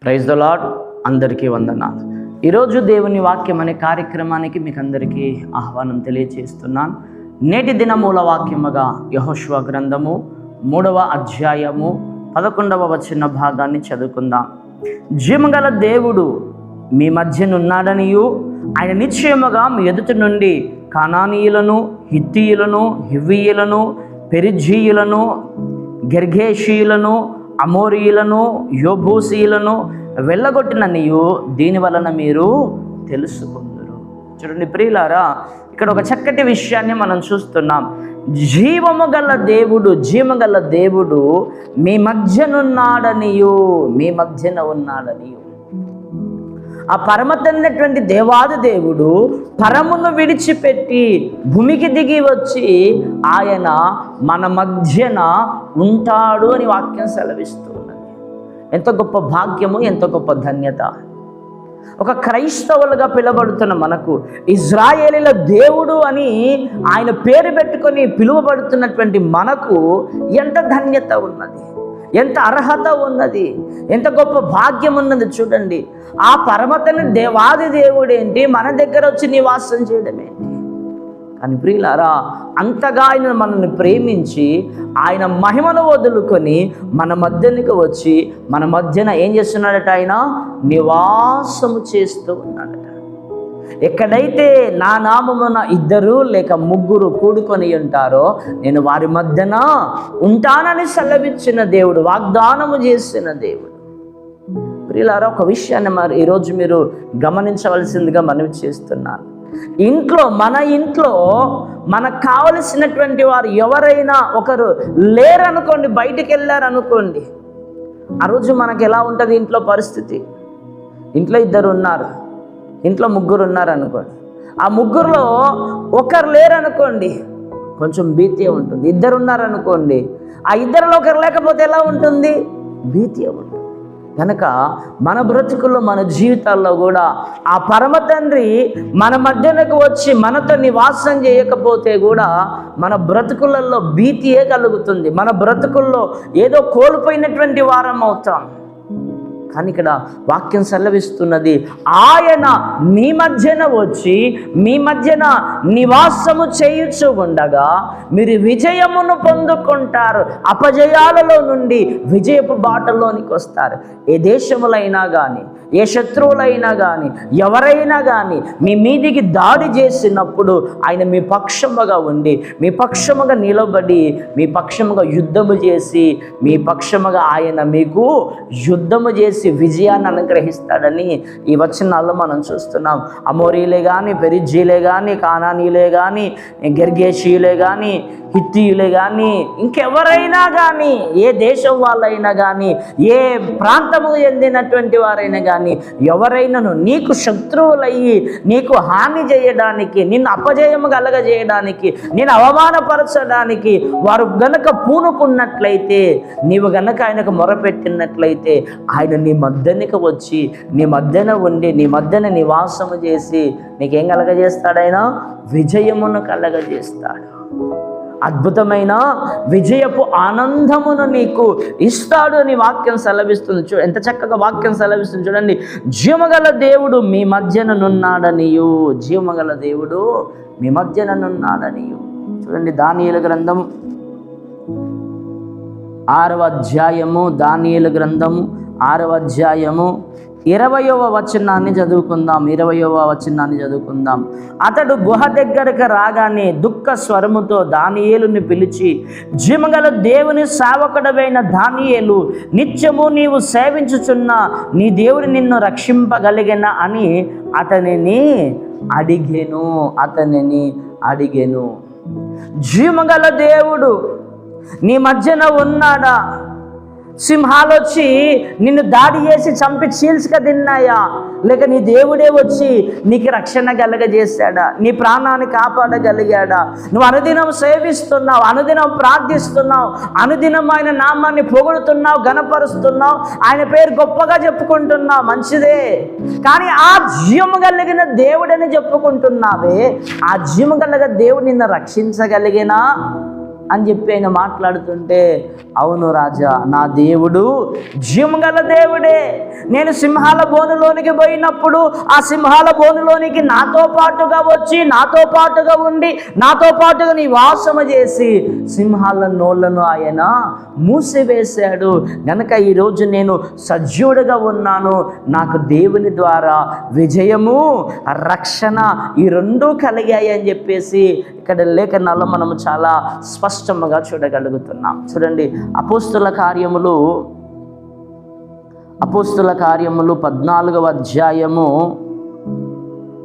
Praise the lord. అందరికీ వందనాలు. ఈరోజు దేవుని వాక్యం అనే కార్యక్రమానికి మీకు అందరికీ ఆహ్వానం తెలియజేస్తున్నాను. నేటి దిన మూల వాక్యముగా యెహోషువ గ్రంథము 3వ అధ్యాయము 11వ వచన భాగాన్ని చదువుకుందాం. జీవగల దేవుడు మీ మధ్యనున్నాడనియు ఆయన నిశ్చయముగా మీ ఎదుటి నుండి కానానీయులను, హిత్తీయులను, హివ్వీయులను, పెరిజ్జీయులను, గెర్గేషీయులను, అమోరీయులను, యోబూసీయులను వెళ్ళగొట్టిననియు దీని వలన మీరు తెలుసుకుందురు. చూడండి ప్రియులారా, ఇక్కడ ఒక చక్కటి విషయాన్ని మనం చూస్తున్నాం. జీవము గల దేవుడు మీ మధ్యన ఉన్నాడనియు. ఆ పరమతన్నటువంటి దేవాది దేవుడు పరమును విడిచిపెట్టి భూమికి దిగి వచ్చి ఆయన మన మధ్యన ఉంటాడు అని వాక్యం సెలవిస్తూ ఉన్నది. ఎంత గొప్ప భాగ్యము, ఎంత గొప్ప ధన్యత. ఒక క్రైస్తవులుగా పిలువబడుతున్న మనకు, ఇజ్రాయేలీల దేవుడు అని ఆయన పేరు పెట్టుకొని పిలువబడుతున్నటువంటి మనకు ఎంత ధన్యత ఉన్నది, ఎంత అర్హత ఉన్నది, ఎంత గొప్ప భాగ్యం ఉన్నది. చూడండి, ఆ పరమతని దేవాది దేవుడేంటి మన దగ్గర వచ్చి నివాసం చేయడం ఏంటి? కానీ ప్రియులారా, అంతగా ఆయన మనల్ని ప్రేమించి ఆయన మహిమను వదులుకొని మన మధ్యనికి వచ్చి మన మధ్యన ఏం చేస్తున్నాడట? ఆయన నివాసము చేస్తూ ఉన్నాడట. ఎక్కడైతే నా నామమున 2 లేక 3 కూడుకొని ఉంటారో నేను వారి మధ్యన ఉంటానని సెలవిచ్చిన దేవుడు, వాగ్దానము చేసిన దేవుడు. ప్రియులారా, ఒక విషయాన్ని మరి ఈరోజు మీరు గమనించవలసిందిగా మనవి చేస్తున్నాను. మన ఇంట్లో మనకు కావలసినటువంటి వారు ఎవరైనా ఒకరు లేరనుకోండి, బయటికి వెళ్ళారనుకోండి, ఆ రోజు మనకు ఎలా ఉంటుంది ఇంట్లో పరిస్థితి? ఇంట్లో 2 ఉన్నారు, ఇంట్లో 3 ఉన్నారు అనుకోండి. ఆ 3లో ఒకరు లేరనుకోండి, కొంచెం భీతి ఉంటుంది. 2 ఉన్నారనుకోండి, ఆ 2లో ఒకరు లేకపోతే ఎలా ఉంటుంది? భీతి ఉంటుంది. కనుక మన బ్రతుకుల్లో, మన జీవితాల్లో కూడా ఆ పరమ తండ్రి మన మధ్యనకు వచ్చి మనతో నివాసం చేయకపోతే కూడా మన బ్రతుకులలో భీతియే కలుగుతుంది. మన బ్రతుకుల్లో ఏదో కోల్పోయినటువంటి వారం అవుతాం. కానీ ఇక్కడ వాక్యం సెలవిస్తున్నది, ఆయన మీ మధ్యన వచ్చి మీ మధ్యన నివాసము చేయుచు ఉండగా మీరు విజయమును పొందుకుంటారు. అపజయాలలో నుండి విజయపు బాటలోనికి వస్తారు. ఏ దేశములైనా కానీ, ఏ శత్రువులైనా కానీ, ఎవరైనా కానీ మీ మీదికి దాడి చేసినప్పుడు ఆయన మీ పక్షముగా ఉండి, మీ పక్షముగా నిలబడి, మీ పక్షముగా యుద్ధము చేసి, మీ పక్షముగా ఆయన మీకు యుద్ధము చేసి విజయాన్ని అనుగ్రహిస్తాడని ఈ వచనాల్లో మనం చూస్తున్నాం. అమోరీలే కానీ, పెరిజ్జీలే కానీ, కానానీలే కానీ, గెర్గేషీయులే కానీ, హిత్తీయులే కానీ, ఇంకెవరైనా కానీ, ఏ దేశం వాళ్ళైనా కానీ, ఏ ప్రాంతము చెందినటువంటి వారైనా కానీ, ఎవరైనాను నీకు శత్రువులయ్యి నీకు హాని చేయడానికి, నిన్ను అపజయము కలగజేయడానికి, నేను అవమానపరచడానికి వారు గనక పూనుకున్నట్లయితే, నీవు గనక ఆయనకు మొరపెట్టినట్లయితే ఆయన నీ మధ్యనికి వచ్చి నీ మధ్యన ఉండి నీ మధ్యన నివాసము చేసి నీకేం కలగజేస్తాడు? ఆయన విజయమును కలగజేస్తాడు. అద్భుతమైన విజయపు ఆనందమును నీకు ఇస్తాడు అని వాక్యం సెలవిస్తుంది. ఎంత చక్కగా వాక్యం సెలవిస్తుంది చూడండి. జీవగల దేవుడు మీ మధ్యననున్నాడనియు, జీవగల దేవుడు మీ మధ్యననున్నాడనియు. చూడండి, దానియేలు గ్రంథం 6వ అధ్యాయము, దానియేలు గ్రంథము 6వ అధ్యాయము 20వ వచనాన్ని చదువుకుందాం. 20వ వచనాన్ని చదువుకుందాం. అతడు గుహ దగ్గరకు రాగానే దుఃఖ స్వరముతో దానియేలుని పిలిచి, జీవగల దేవుని సేవకుడవైన దానియేలు, నిత్యము నీవు సేవించుచున్న నీ దేవుడు నిన్ను రక్షింపగలిగిన అని అతనిని అడిగెను. జీవగల దేవుడు నీ మధ్యన ఉన్నాడా? సింహాలు వచ్చి నిన్ను దాడి చేసి చంపి చీల్చుక తిన్నాయా? లేక నీ దేవుడే వచ్చి నీకు రక్షణ కలగజేశాడా? నీ ప్రాణాన్ని కాపాడగలిగాడా? నువ్వు అనుదినం సేవిస్తున్నావు, అనుదినం ప్రార్థిస్తున్నావు, అనుదినం ఆయన నామాన్ని పొగుడుతున్నావు, గణపరుస్తున్నావు, ఆయన పేరు గొప్పగా చెప్పుకుంటున్నావు, మంచిదే. కానీ ఆ జీవము కలిగిన దేవుడని చెప్పుకుంటున్నావే, ఆ జీవము కలిగిన దేవుడు నిన్ను రక్షించగలిగినా? అని చెప్పి ఆయన మాట్లాడుతుంటే, అవును రాజా, నా దేవుడు జీవగల దేవుడే. నేను సింహాల బోనులోనికి పోయినప్పుడు ఆ సింహాల బోనులోనికి నాతో పాటుగా వచ్చి, నాతో పాటుగా ఉండి, నాతో పాటుగా నివాసము చేసి సింహాల నోళ్లను ఆయన మూసివేశాడు. గనక ఈరోజు నేను సజీవుడిగా ఉన్నాను. నాకు దేవుని ద్వారా విజయము, రక్షణ ఈ రెండూ కలిగాయి అని చెప్పేసి ఇక్కడ లేఖనాల్లో మనము చాలా స్పష్టంగా చూడగలుగుతున్నాం. చూడండి, అపోస్తుల కార్యములు 14వ అధ్యాయము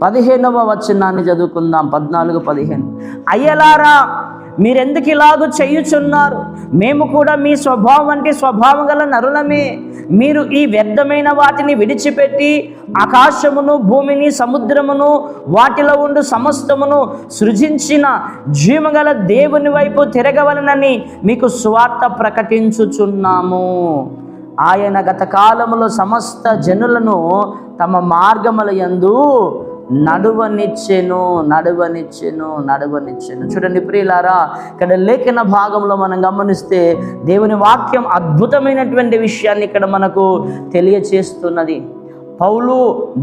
15వ వచనాన్ని చదువుకుందాం. 14:15. అయ్యలారా, మీరెందుకు ఇలాగూ చేయుచున్నారు? మేము కూడా మీ స్వభావం వంటి స్వభావం గల నరులమే. మీరు ఈ వ్యర్థమైన వాటిని విడిచిపెట్టి ఆకాశమును, భూమిని, సముద్రమును, వాటిలో ఉండు సమస్తమును సృజించిన జీవగల దేవుని వైపు తిరగవలనని మీకు సువార్త ప్రకటించుచున్నాము. ఆయన గత కాలములో సమస్త జనులను తమ మార్గముల యందు నడువనిచ్చెను. చూడండి ప్రియులారా, ఇక్కడ లేఖన భాగంలో మనం గమనిస్తే దేవుని వాక్యం అద్భుతమైనటువంటి విషయాన్ని ఇక్కడ మనకు తెలియచేస్తున్నది. పౌలు,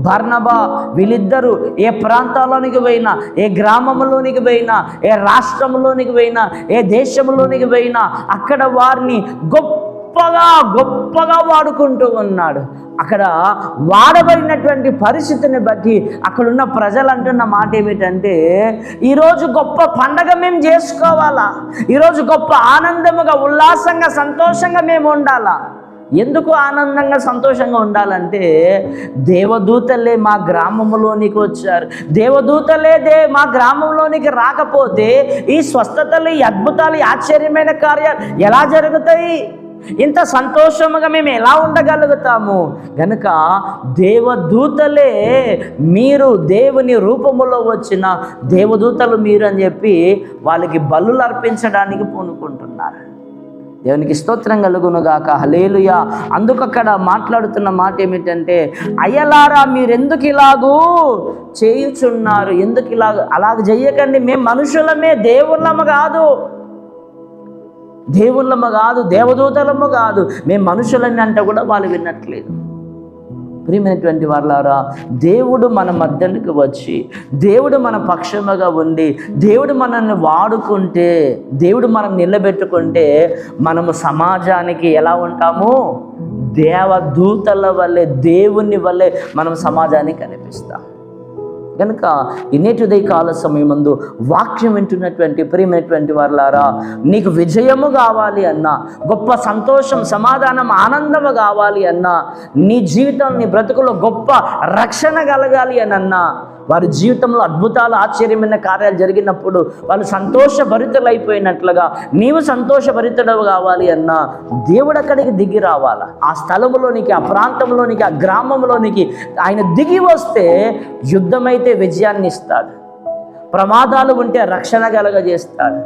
బర్నబా వీళ్ళిద్దరూ ఏ ప్రాంతాల్లోనికి పోయినా, ఏ గ్రామంలోనికి పోయినా, ఏ రాష్ట్రంలోనికి పోయినా, ఏ దేశంలోనికి పోయినా అక్కడ వారిని గొప్పగా వాడుకుంటూ ఉన్నాడు. అక్కడ వాడబడినటువంటి పరిస్థితిని బట్టి అక్కడున్న ప్రజలు అంటున్న మాట ఏమిటంటే, ఈరోజు గొప్ప పండగ మేము చేసుకోవాలా, ఈరోజు గొప్ప ఆనందముగా, ఉల్లాసంగా, సంతోషంగా మేము ఉండాలా. ఎందుకు ఆనందంగా సంతోషంగా ఉండాలంటే, దేవదూతలే మా గ్రామంలోనికి వచ్చారు. దేవదూతలే మా గ్రామంలోనికి రాకపోతే ఈ స్వస్థతలు, ఈ అద్భుతాలు, ఈ ఆశ్చర్యమైన కార్యాలు ఎలా జరుగుతాయి? ఇంత సంతోషముగా మేము ఎలా ఉండగలుగుతాము? గనుక దేవదూతలే మీరు, దేవుని రూపములో వచ్చిన దేవదూతలు మీరు అని చెప్పి వాళ్ళకి బలులు అర్పించడానికి పూనుకుంటున్నారు. దేవునికి స్తోత్రం కలుగునుగాక. హల్లెలూయా. అందుకు అక్కడ మాట్లాడుతున్న మాట ఏమిటంటే, అయ్యలారా, మీరెందుకు ఇలాగూ చేయుచున్నారు? ఎందుకు అలాగ చెయ్యకండి. మేము మనుషులమే, దేవుళ్ళము కాదు, దేవదూతలము కాదు, మేము మనుషులని అంటే కూడా వాళ్ళు వినట్లేదు. ప్రియమైనటువంటి వాళ్ళారా, దేవుడు మన మధ్యలోకి వచ్చి, దేవుడు మన పక్షముగా ఉండి, దేవుడు మనల్ని వాడుకుంటే, దేవుడు మనం నిలబెట్టుకుంటే మనము సమాజానికి ఎలా ఉంటాము? దేవదూతల వల్లే, దేవుని వల్లే మనం సమాజానికి కనిపిస్తాం. కనుక ఈ నేటి కాల సమయమందు వాక్యం వింటున్నటువంటి ప్రియమైనటువంటి వారులారా, నీకు విజయము కావాలి అన్నా, గొప్ప సంతోషం, సమాధానం, ఆనందము కావాలి అన్నా, నీ జీవితం, నీ బ్రతుకులో గొప్ప రక్షణ కలగాలి అని అన్నా, వారి జీవితంలో అద్భుతాలు, ఆశ్చర్యమైన కార్యాలు జరిగినప్పుడు వాళ్ళు సంతోషభరితులైపోయినట్లుగా నీవు సంతోషభరితుడవు కావాలి అన్నా, దేవుడు అక్కడికి దిగి రావాలా. ఆ స్థలంలోనికి, ఆ ప్రాంతంలోనికి, ఆ గ్రామంలోనికి ఆయన దిగి వస్తే యుద్ధమైతే విజయాన్ని ఇస్తాడు, ప్రమాదాలు ఉంటే రక్షణ కలగజేస్తాడు,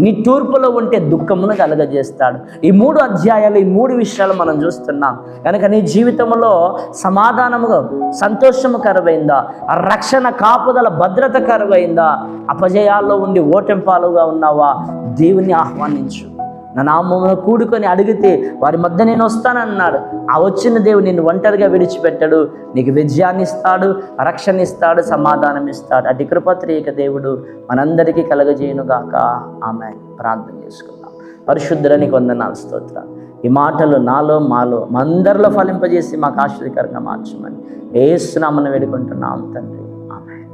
నిట్టూర్పులో ఉంటే దుఃఖమును కలగజేస్తాడు. ఈ 3 అధ్యాయాలు, ఈ 3 విషయాలు మనం చూస్తున్నాం. కనుక నీ జీవితంలో సమాధానముగా, సంతోషము కరువైందా? రక్షణ, కాపుదల, భద్రత కరువైందా? అపజయాల్లో ఉండి ఓటెంపాలుగా ఉన్నావా? దేవుణ్ణి ఆహ్వానించు. నా నామమును కూడుకొని అడిగితే వారి మధ్య నేను వస్తానన్నాడు. ఆ వచ్చిన దేవుడు నిన్ను ఒంటరిగా విడిచిపెట్టాడు. నీకు విజయాన్ని ఇస్తాడు, రక్షణ ఇస్తాడు, సమాధానం ఇస్తాడు. అటు కృపత్రియక దేవుడు మనందరికీ కలగజేయునుగాక. ఆమేన్. ప్రార్థన చేసుకుందాం. పరిశుద్ధునికి వందనాలు, స్తోత్రాలు. ఈ మాటలు నాలో, మాలో, అందరిలో ఫలింపజేసి మాకు ఆశ్చర్యకరంగా మార్చమని యేసు నామమున వేడుకుంటున్నాం తండ్రి. ఆమేన్.